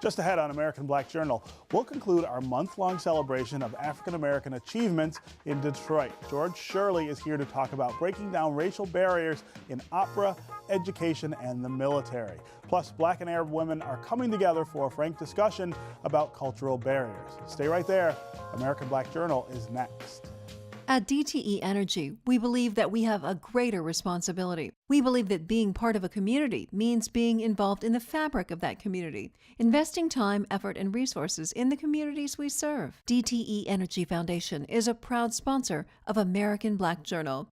Just ahead on American Black Journal, we'll conclude our month-long celebration of African American achievements in Detroit. George Shirley is here to talk about breaking down racial barriers in opera, education, and the military. Plus, Black and Arab women are coming together for a frank discussion about cultural barriers. Stay right there. American Black Journal is next. At DTE Energy, we believe that we have a greater responsibility. We believe that being part of a community means being involved in the fabric of that community, investing time, effort, and resources in the communities we serve. DTE Energy Foundation is a proud sponsor of American Black Journal.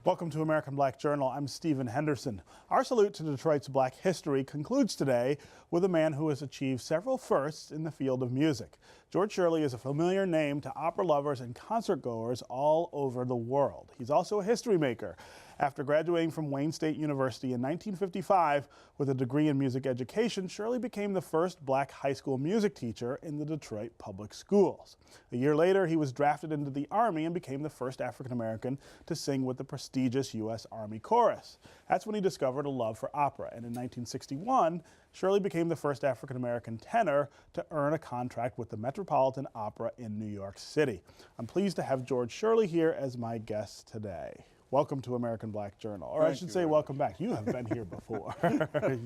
Welcome to American Black Journal. I'm Stephen Henderson. Our salute to Detroit's Black history concludes today with a man who has achieved several firsts in the field of music. George Shirley is a familiar name to opera lovers and concert goers all over the world. He's also a history maker. After graduating from Wayne State University in 1955 with a degree in music education, Shirley became the first Black high school music teacher in the Detroit public schools. A year later, he was drafted into the Army and became the first African American to sing with the prestigious U.S. Army Chorus. That's when he discovered a love for opera, and in 1961, Shirley became the first African American tenor to earn a contract with the Metropolitan Opera in New York City. I'm pleased to have George Shirley here as my guest today. Welcome to American Black Journal, or I should say welcome back. You have been here before.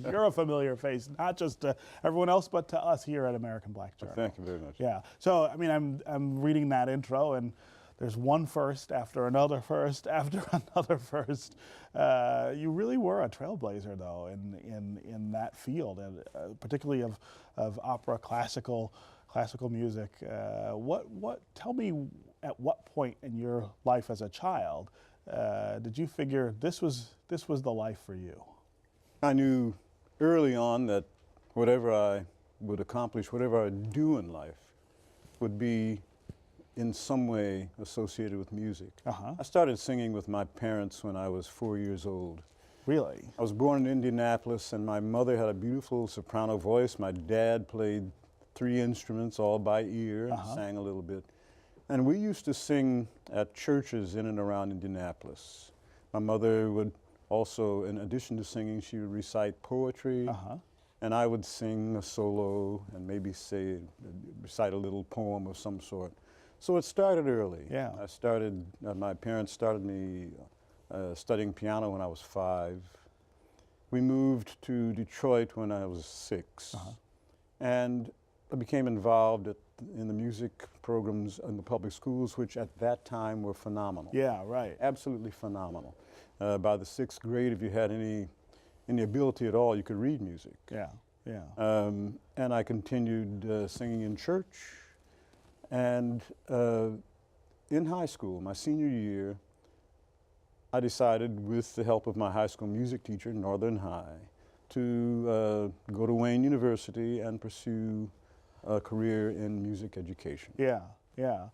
You're a familiar face, not just to everyone else, but to us here at American Black Journal. Thank you very much. Yeah, so I mean, I'm reading that intro, and there's one first after another first after another first. You really were a trailblazer, though, in that field, and particularly of opera, classical music. Tell me, at what point in your life as a child did you figure this was the life for you? I knew early on that whatever I would accomplish, whatever I would do in life, would be in some way associated with music. I started singing with my parents when I was 4 years old. Really? I was born in Indianapolis, and my mother had a beautiful soprano voice. My dad played 3 instruments all by ear and sang a little bit. And we used to sing at churches in and around Indianapolis. My mother would also, in addition to singing, she would recite poetry, and I would sing a solo and maybe recite a little poem of some sort. So it started early. Yeah. My parents started me studying piano when I was 5. We moved to Detroit when I was 6. And I became involved in the music programs in the public schools, which at that time were phenomenal. Yeah, right. Absolutely phenomenal. By the 6th grade, if you had any ability at all, you could read music. Yeah, yeah. And I continued singing in church. And in high school, my senior year, I decided, with the help of my high school music teacher, Northern High, to go to Wayne University and pursue a career in music education. Yeah, yeah.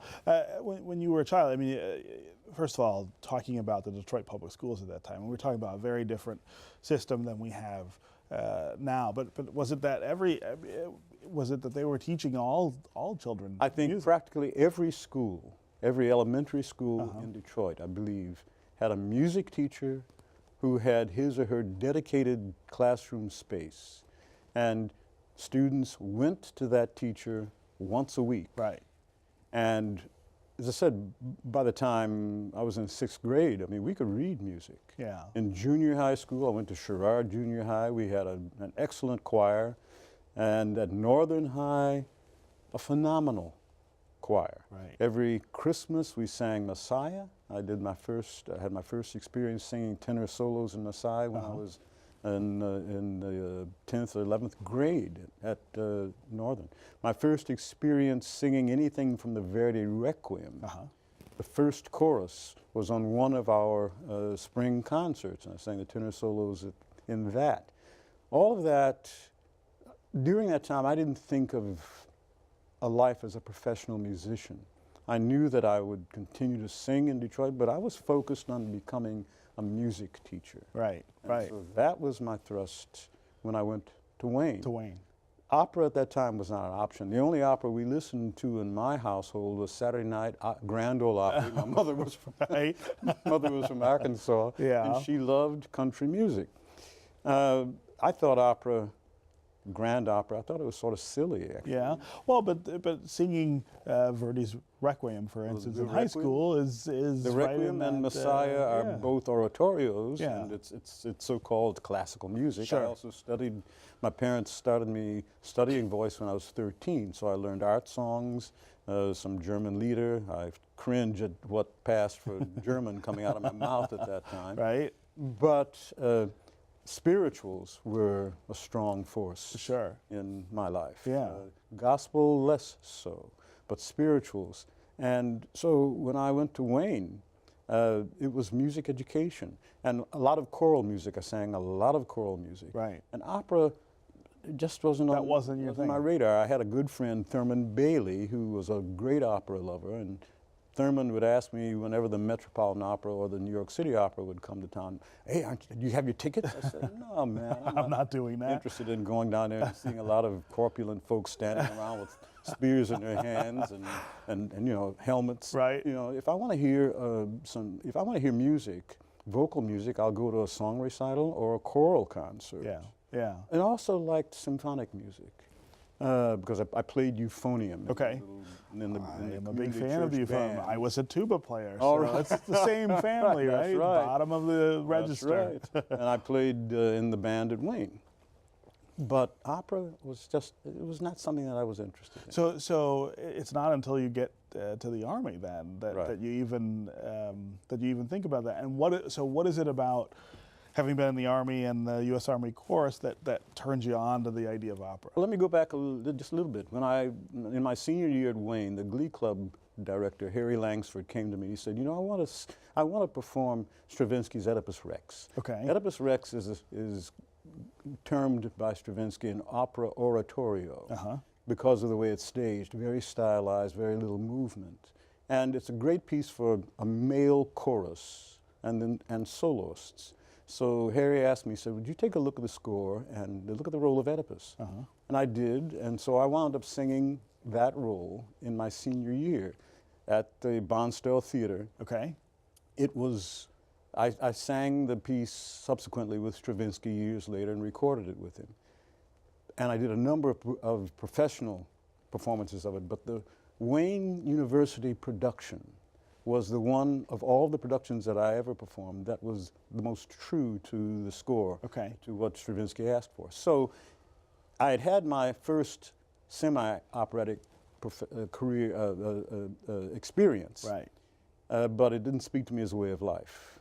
When you were a child, I mean, first of all, talking about the Detroit public schools at that time, we were talking about a very different system than we have now. But was it that they were teaching all children? I think music? Practically every school, every elementary school in Detroit, I believe, had a music teacher who had his or her dedicated classroom space, and students went to that teacher once a week. Right. And as I said, by the time I was in 6th grade, I mean, we could read music. Yeah. In junior high school, I went to Sherrard Junior High. We had an excellent choir. And at Northern High, a phenomenal choir. Right. Every Christmas, we sang Messiah. I had my first experience singing tenor solos in Messiah when I was in the 10th or 11th grade at Northern. My first experience singing anything from the Verdi Requiem, the first chorus was on one of our spring concerts, and I sang the tenor solos in that. All of that, during that time, I didn't think of a life as a professional musician. I knew that I would continue to sing in Detroit, but I was focused on becoming a music teacher. Right, and right. So that was my thrust when I went to Wayne. To Wayne. Opera at that time was not an option. The only opera we listened to in my household was Saturday night Grand Ole Opry. My mother was from, Right. my mother was from Arkansas, Yeah. and she loved country music. I thought opera, grand opera, I thought it was sort of silly, actually. Yeah. Well, but singing Verdi's Requiem, for instance, the in high Requiem? school is The right in Requiem and that, Messiah are yeah. both oratorios, Yeah. and it's so-called classical music. Sure. I also studied, my parents started me studying voice when I was 13, so I learned art songs, some German lieder. I cringe at what passed for German coming out of my mouth at that time. Right. But spirituals were a strong force Sure. in my life. Yeah. Gospel less so, but spirituals. And so when I went to Wayne, it was music education and a lot of choral music. I sang a lot of choral music. Right. And opera just wasn't That on wasn't your thing. my radar. I had a good friend, Thurman Bailey, who was a great opera lover, and Thurman would ask me whenever the Metropolitan Opera or the New York City Opera would come to town, "Hey, do you have your tickets?" I said, "No, man, I'm not doing that. interested in going down there and seeing a lot of corpulent folks standing around with spears in their hands and you know, helmets. Right. You know, if I want to hear if I want to hear music, vocal music, I'll go to a song recital or a choral concert. Yeah. Yeah. And I also liked symphonic music because I played euphonium. Okay. In the I am a big community fan of church you. band. I was a tuba player, All so right. it's the same family, That's right? right. Bottom of the register. That's right. And I played in the band at Wayne. But opera was just, it was not something that I was interested in. So it's not until you get to the Army then that, Right. that you even think about that. And what is it about having been in the Army and the U.S. Army Chorus that turns you on to the idea of opera? Let me go back just a little bit. In my senior year at Wayne, the Glee Club director, Harry Langsford, came to me. He said, "You know, I want to perform Stravinsky's Oedipus Rex." Okay. Oedipus Rex is termed by Stravinsky an opera oratorio because of the way it's staged, very stylized, very little movement. And it's a great piece for a male chorus and soloists. So Harry asked me, he said, "Would you take a look at the score and look at the role of Oedipus?" And I did, and so I wound up singing that role in my senior year at the Bonstell Theater. Okay. It was, I sang the piece subsequently with Stravinsky years later and recorded it with him. And I did a number of professional performances of it, but the Wayne University production was the one of all the productions that I ever performed that was the most true to the score, Okay. to what Stravinsky asked for. So I had had my first semi-operatic career experience, Right. but it didn't speak to me as a way of life.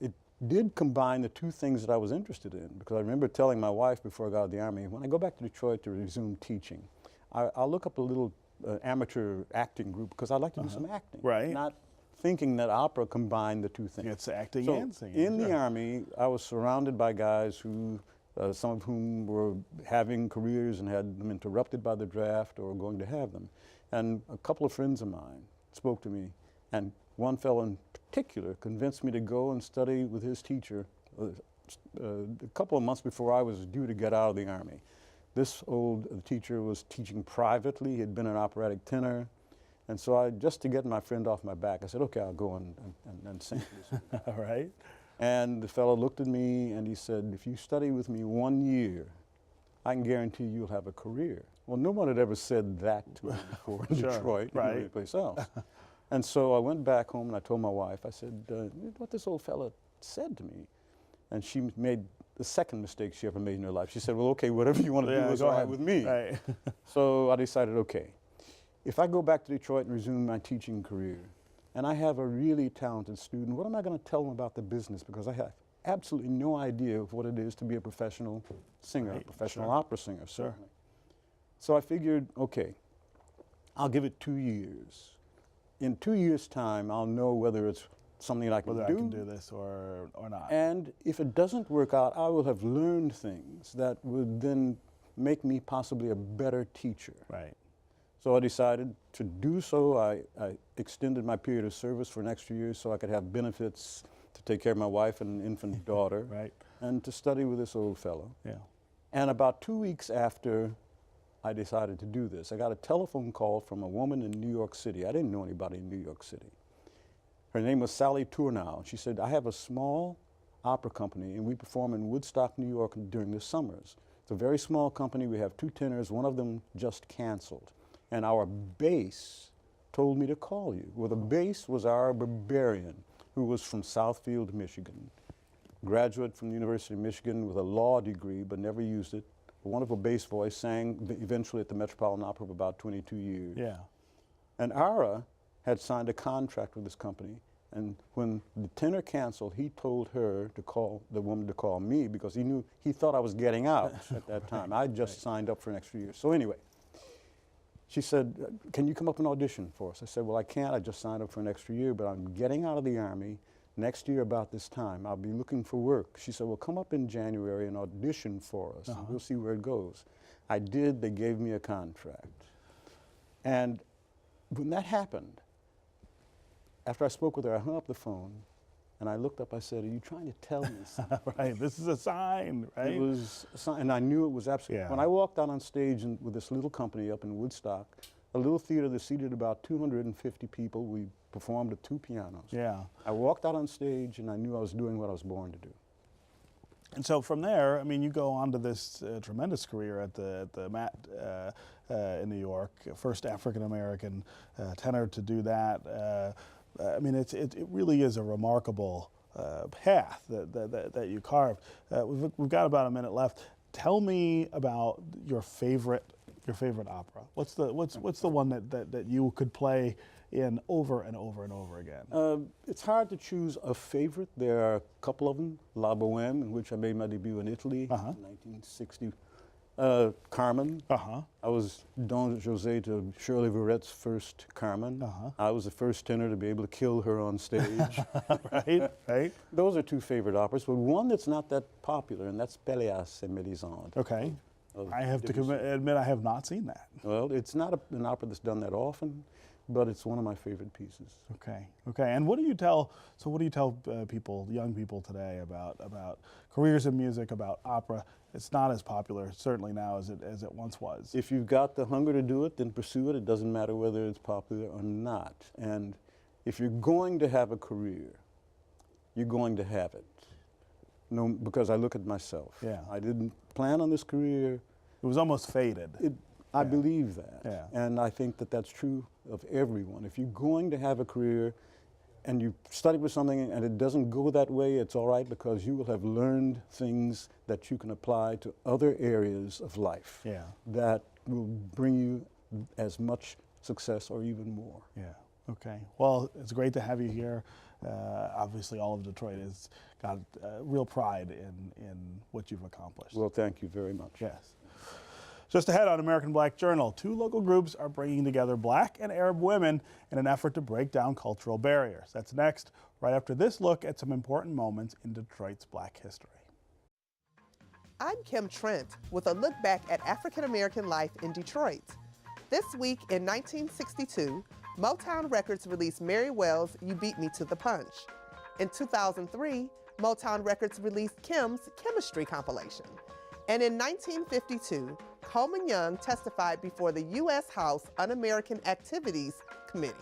It did combine the two things that I was interested in, because I remember telling my wife before I got out of the Army, when I go back to Detroit to resume teaching, I'll look up a little amateur acting group because I'd like to do some acting. Right. Not thinking that opera combined the two things. It's acting So and singing. in the sure. Army, I was surrounded by guys who, some of whom were having careers and had them interrupted by the draft or going to have them. And a couple of friends of mine spoke to me, and one fellow in particular convinced me to go and study with his teacher a couple of months before I was due to get out of the Army. This old teacher was teaching privately. He had been an operatic tenor. And so just to get my friend off my back, I said, "Okay, I'll go and sing this." All right. And the fellow looked at me and he said, "If you study with me 1 year, I can guarantee you'll have a career." Well, no one had ever said that to me before in Sure, Detroit or right. anyplace else. And so I went back home and I told my wife, I said, "What this old fellow said to me." And she made the second mistake she ever made in her life. She said, "Well, okay, whatever you want to do is go all right ahead. with me." Right. So I decided, okay, if I go back to Detroit and resume my teaching career, and I have a really talented student, what am I going to tell them about the business? Because I have absolutely no idea of what it is to be a professional singer, Right, a professional sure. opera singer, certainly. So I figured, okay, I'll give it 2 years. In 2 years' time, I'll know whether it's something that I can Whether do. I can do this or not. And if it doesn't work out, I will have learned things that would then make me possibly a better teacher. Right. So I decided to do so. I extended my period of service for an extra year so I could have benefits to take care of my wife and infant daughter, Right. and to study with this old fellow. Yeah. And about 2 weeks after I decided to do this, I got a telephone call from a woman in New York City. I didn't know anybody in New York City. Her name was Sally Tournow. She said, I have a small opera company, and we perform in Woodstock, New York during the summers. It's a very small company. We have 2 tenors. One of them just canceled. And our bass told me to call you. Well, the bass was our barbarian, who was from Southfield, Michigan. Graduate from the University of Michigan with a law degree, but never used it. A wonderful bass voice, sang eventually at the Metropolitan Opera for about 22 years. Yeah. And Ara had signed a contract with this company. And when the tenor canceled, he told her to call the woman to call me because he thought I was getting out at that time. I just signed up for an extra year. So anyway, she said, can you come up and audition for us? I said, well, I can't. I just signed up for an extra year, but I'm getting out of the Army next year about this time. I'll be looking for work. She said, well, come up in January and audition for us, and we'll see where it goes. I did. They gave me a contract. And when that happened, after I spoke with her, I hung up the phone, and I looked up. I said, are you trying to tell me something? Right, this is a sign, right? It was a sign, and I knew it was absolutely. Yeah. When I walked out on stage with this little company up in Woodstock, a little theater that seated about 250 people, we performed at 2 pianos. Yeah. I walked out on stage, and I knew I was doing what I was born to do. And so from there, I mean, you go on to this tremendous career at the Met in New York, first African-American tenor to do that. I mean, it really is a remarkable path that you carved. We've got about a minute left. Tell me about your favorite opera. What's the one that you could play in over and over and over again? It's hard to choose a favorite. There are a couple of them. La Bohème, in which I made my debut in Italy in 1960. Carmen. I was Don José to Shirley Verrett's first Carmen. I was the first tenor to be able to kill her on stage. Right. Those are 2 favorite operas, but one that's not that popular, and that's Péléas et Mélisande. Okay. I have to admit I have not seen that. Well, it's not an opera that's done that often, but it's one of my favorite pieces. Okay. Okay. And what do you tell? So what do you tell people, young people today, about careers in music, about opera? It's not as popular, certainly now, as it once was. If you've got the hunger to do it, then pursue it. It doesn't matter whether it's popular or not. And if you're going to have a career, you're going to have it. No, because I look at myself. Yeah. I didn't plan on this career. It was almost fated. I believe that. Yeah. And I think that that's true of everyone. If you're going to have a career and you study with something and it doesn't go that way, it's all right, because you will have learned things that you can apply to other areas of life that will bring you as much success or even more. Yeah. Okay. Well, it's great to have you here. Obviously, all of Detroit has got real pride in what you've accomplished. Well, thank you very much. Yes. Just ahead on American Black Journal, 2 local groups are bringing together Black and Arab women in an effort to break down cultural barriers. That's next, right after this look at some important moments in Detroit's Black history. I'm Kim Trent with a look back at African American life in Detroit. This week in 1962, Motown Records released Mary Wells' You Beat Me to the Punch. In 2003, Motown Records released Kim's Chemistry compilation. And in 1952, Coleman Young testified before the U.S. House Un-American Activities Committee,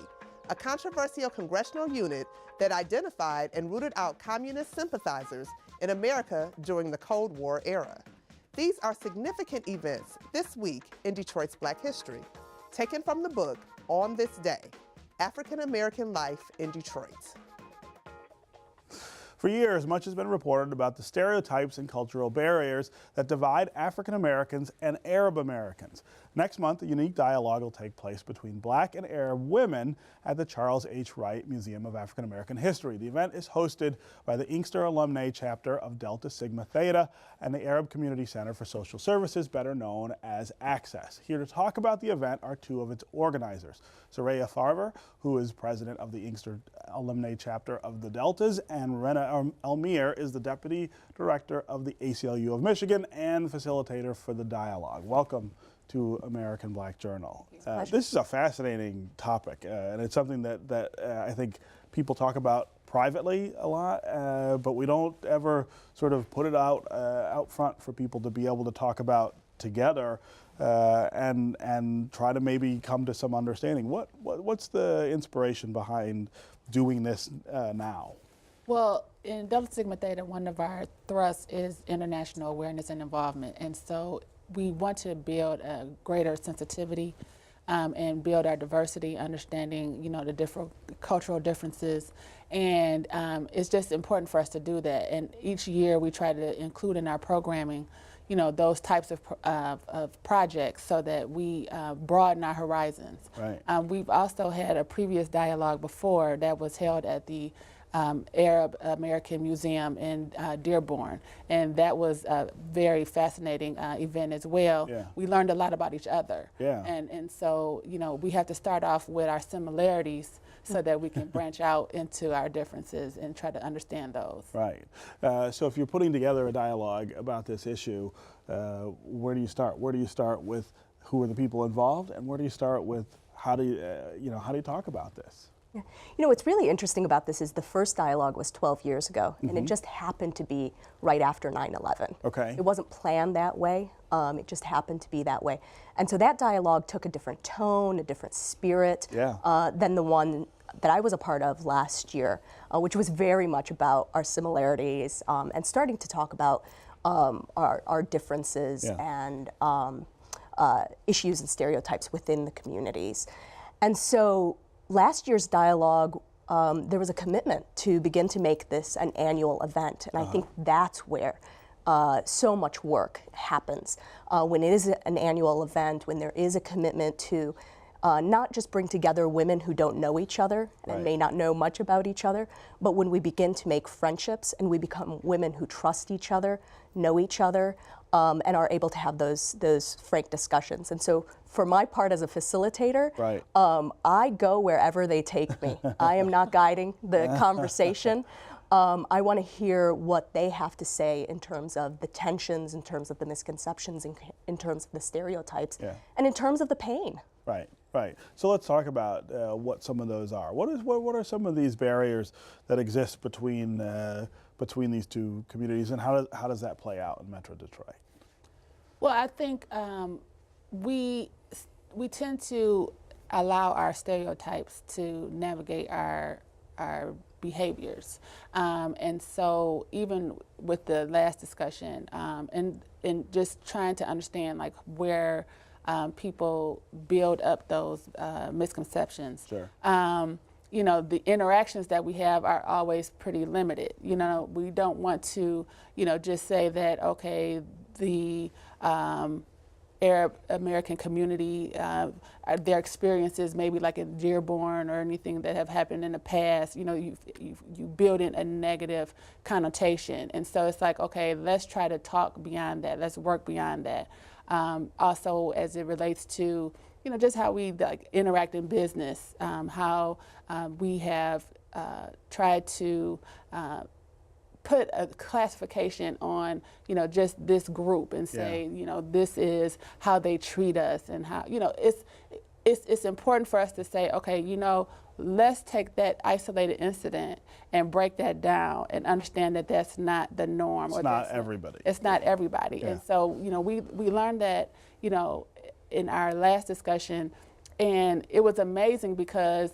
a controversial congressional unit that identified and rooted out communist sympathizers in America during the Cold War era. These are significant events this week in Detroit's Black history, taken from the book On This Day, African American Life in Detroit. For years, much has been reported about the stereotypes and cultural barriers that divide African Americans and Arab Americans. Next month, a unique dialogue will take place between Black and Arab women at the Charles H. Wright Museum of African American History. The event is hosted by the Inkster Alumni Chapter of Delta Sigma Theta and the Arab Community Center for Social Services, better known as Access. Here to talk about the event are 2 of its organizers, Soraya Farver, who is president of the Inkster Alumni Chapter of the Deltas, and Rena Almir is the deputy director of the ACLU of Michigan and facilitator for the dialogue. Welcome to American Black Journal. This is a fascinating topic, and it's something that I think people talk about privately a lot, but we don't ever sort of put it out front for people to be able to talk about together and try to maybe come to some understanding. What's the inspiration behind doing this now? Well, in Delta Sigma Theta, one of our thrusts is international awareness and involvement, and so we want to build a greater sensitivity and build our diversity, understanding, the different cultural differences, and it's just important for us to do that. And each year we try to include in our programming, those types of projects so that we broaden our horizons. Right. We've also had a previous dialogue before that was held at the Arab American Museum in Dearborn, and that was a very fascinating event as well. Yeah. We learned a lot about each other, Yeah. and so we have to start off with our similarities so that we can branch out into our differences and try to understand those. Right. So if you're putting together a dialogue about this issue, where do you start? Where do you start with who are the people involved, and where do you start with how do you talk about this? Yeah. What's really interesting about this is the first dialogue was 12 years ago, and it just happened to be right after 9/11. Okay. It wasn't planned that way. It just happened to be that way. And so that dialogue took a different tone, a different spirit than the one that I was a part of last year, which was very much about our similarities and starting to talk about our differences and issues and stereotypes within the communities. And so last year's dialogue, there was a commitment to begin to make this an annual event, and I think that's where so much work happens. When it is an annual event, when there is a commitment to not just bring together women who don't know each other and may not know much about each other, but when we begin to make friendships and we become women who trust each other, know each other, and are able to have those frank discussions. And so for my part as a facilitator, I go wherever they take me. I am not guiding the conversation. I want to hear what they have to say in terms of the tensions, in terms of the misconceptions, in terms of the stereotypes, and in terms of the pain. Right, right. So let's talk about what some of those are. What are some of these barriers that exist between these two communities, and how does that play out in Metro Detroit? Well, I think we tend to allow our stereotypes to navigate our behaviors, and so even with the last discussion, and just trying to understand like where people build up those misconceptions. Sure. The interactions that we have are always pretty limited. We don't want to, just say that, okay, the Arab American community, their experiences maybe like in Dearborn or anything that have happened in the past, you build in a negative connotation. And so it's like, okay, let's try to talk beyond that. Let's work beyond that. Also, as it relates to, just how we interact in business, how we have tried to put a classification on, just this group and say, this is how they treat us and how, it's important for us to say, okay, let's take that isolated incident and break that down and understand that that's not the norm. It's not everybody. It's not everybody. Yeah. And so, we learned that, in our last discussion, and it was amazing because,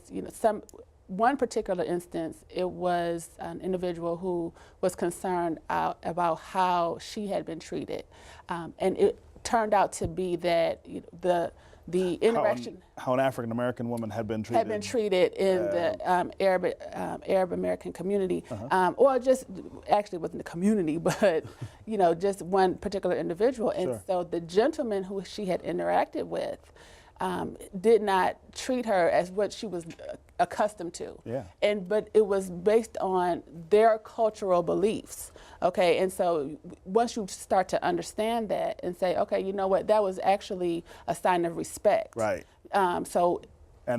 one particular instance, it was an individual who was concerned about how she had been treated. And it turned out to be that the interaction... How an African American woman had been treated. In the Arab American community. Or just, actually it wasn't the community, but, just one particular individual. And so the gentleman who she had interacted with did not treat her as what she was accustomed to. Yeah. But it was based on their cultural beliefs. Okay, and so once you start to understand that and say, okay, you know what, that was actually a sign of respect. Right. And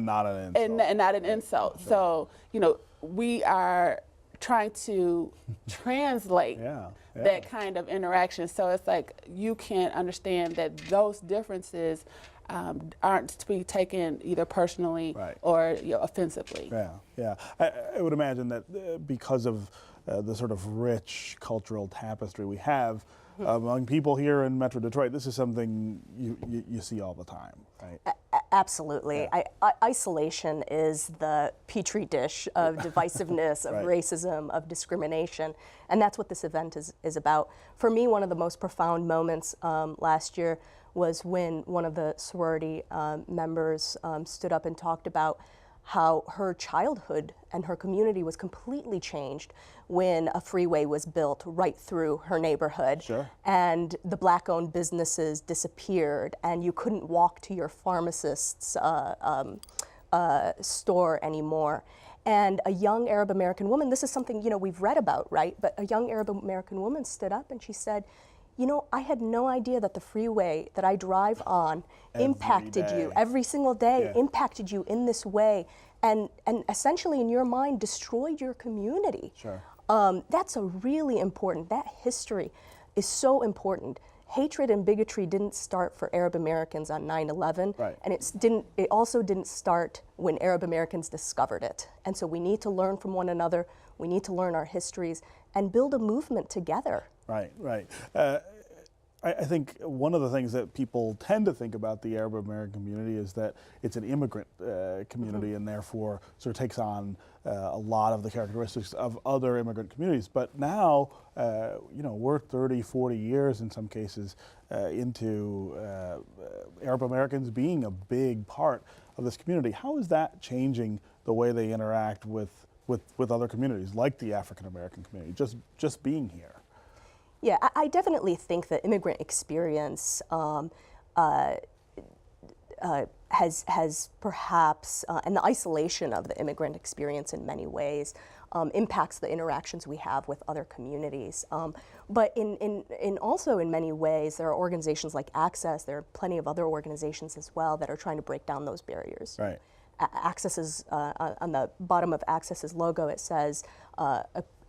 not an insult. And not an insult. Sure. So, we are trying to translate that kind of interaction. So it's like you can't understand that those differences aren't to be taken either personally or offensively. Yeah. I would imagine that because of the sort of rich cultural tapestry we have among people here in Metro Detroit, this is something you see all the time, right? Absolutely. Isolation is the petri dish of divisiveness, of racism, of discrimination, and that's what this event is about. For me, one of the most profound moments last year was when one of the sorority members stood up and talked about how her childhood and her community was completely changed when a freeway was built right through her neighborhood. Sure. And the black-owned businesses disappeared, and you couldn't walk to your pharmacist's store anymore. And a young Arab American woman, this is something we've read about, right? But a young Arab American woman stood up and she said, I had no idea that the freeway that I drive on impacted you every single day, impacted you in this way, and essentially in your mind destroyed your community. Sure. That's a really important, that history is so important. Hatred and bigotry didn't start for Arab Americans on 9/11, and it also didn't start when Arab Americans discovered it. And so we need to learn from one another, we need to learn our histories, and build a movement together. Right. I think one of the things that people tend to think about the Arab American community is that it's an immigrant community and therefore sort of takes on a lot of the characteristics of other immigrant communities. But now, we're 30, 40 years in some cases into Arab Americans being a big part of this community. How is that changing the way they interact with other communities, like the African American community, just being here? Yeah, I definitely think the immigrant experience has perhaps, and the isolation of the immigrant experience in many ways impacts the interactions we have with other communities. But in also in many ways, there are organizations like Access, there are plenty of other organizations as well that are trying to break down those barriers. Right. Access is, on the bottom of Access's logo, it says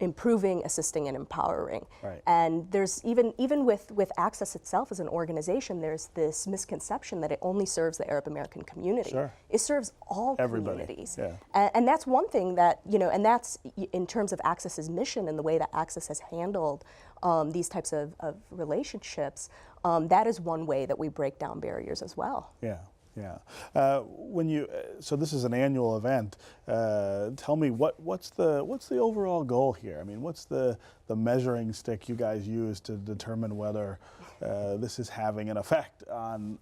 improving, assisting, and empowering. Right. And there's even with Access itself as an organization, there's this misconception that it only serves the Arab American community. Sure. It serves all Everybody. communities. Yeah. And that's one thing that, and that's in terms of Access's mission and the way that Access has handled these types of relationships, that is one way that we break down barriers as well. Yeah. So this is an annual event. Tell me what's the overall goal here? I mean, what's the measuring stick you guys use to determine whether this is having an effect on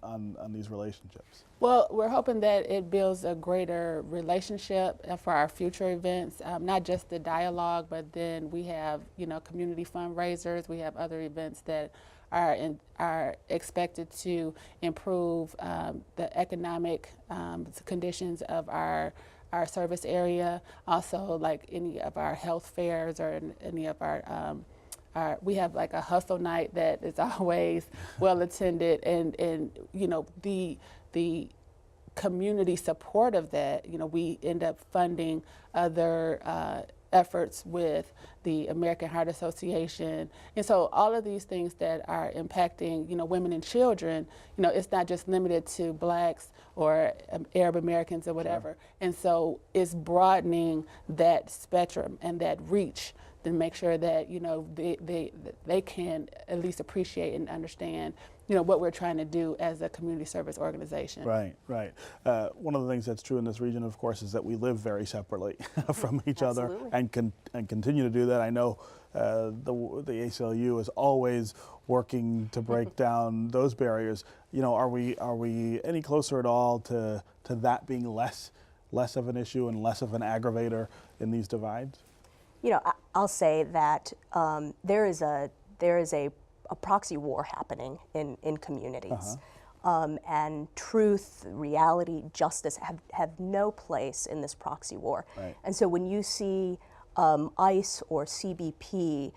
these relationships? Well, we're hoping that it builds a greater relationship for our future events, not just the dialogue, but then we have community fundraisers. We have other events that are expected to improve the economic conditions of our service area. Also, like any of our health fairs or any of our we have like a hustle night that is always well attended, and the community support of that. We end up funding other efforts with the American Heart Association. And so all of these things that are impacting, women and children, it's not just limited to blacks or Arab Americans or whatever. Sure. And so it's broadening that spectrum and that reach to make sure that, they can at least appreciate and understand, what we're trying to do as a community service organization. Right. One of the things that's true in this region, of course, is that we live very separately from each other and continue to do that. I know the ACLU is always working to break down those barriers. Are we any closer at all to that being less of an issue and less of an aggravator in these divides? I'll say that there is a proxy war happening in communities. And truth, reality, justice have no place in this proxy war. Right. And so when you see ICE or CBP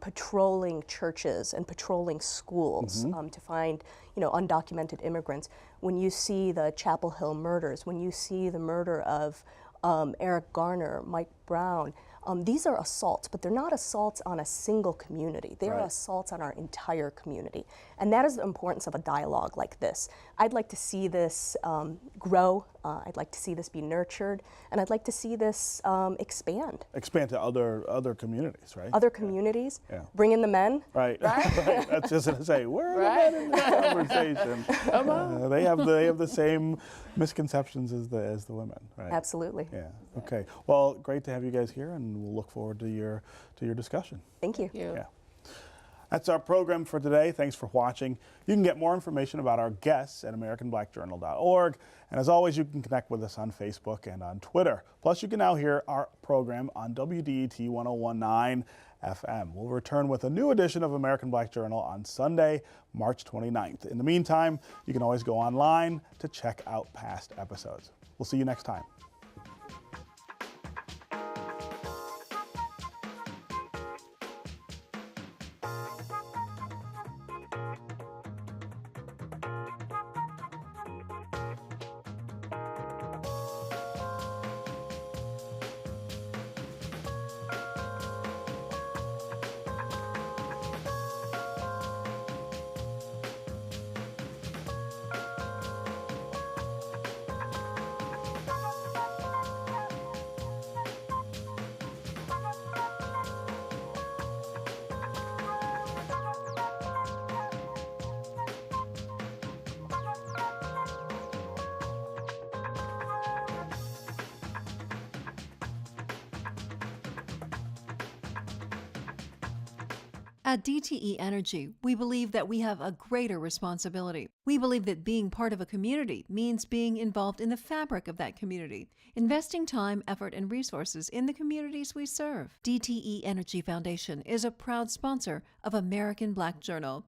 patrolling churches and patrolling schools to find undocumented immigrants, when you see the Chapel Hill murders, when you see the murder of Eric Garner, Mike Brown, These are assaults, but they're not assaults on a single community. They are Right. assaults on our entire community. And that is the importance of a dialogue like this. I'd like to see this grow. I'd like to see this be nurtured. And I'd like to see this expand. Expand to other communities, right? Other communities, Yeah. bring in the men. Right. Right. That's just to say, where are the men in this conversation? Come on. They have the same misconceptions as the women, right? Absolutely. Yeah. Okay. Well, great to have you guys here, and we'll look forward to your discussion. Thank you. Thank you. Yeah. That's our program for today. Thanks for watching. You can get more information about our guests at AmericanBlackJournal.org. And as always, you can connect with us on Facebook and on Twitter. Plus, you can now hear our program on WDET 1019 FM. We'll return with a new edition of American Black Journal on Sunday, March 29th. In the meantime, you can always go online to check out past episodes. We'll see you next time. At DTE Energy, we believe that we have a greater responsibility. We believe that being part of a community means being involved in the fabric of that community, investing time, effort, and resources in the communities we serve. DTE Energy Foundation is a proud sponsor of American Black Journal.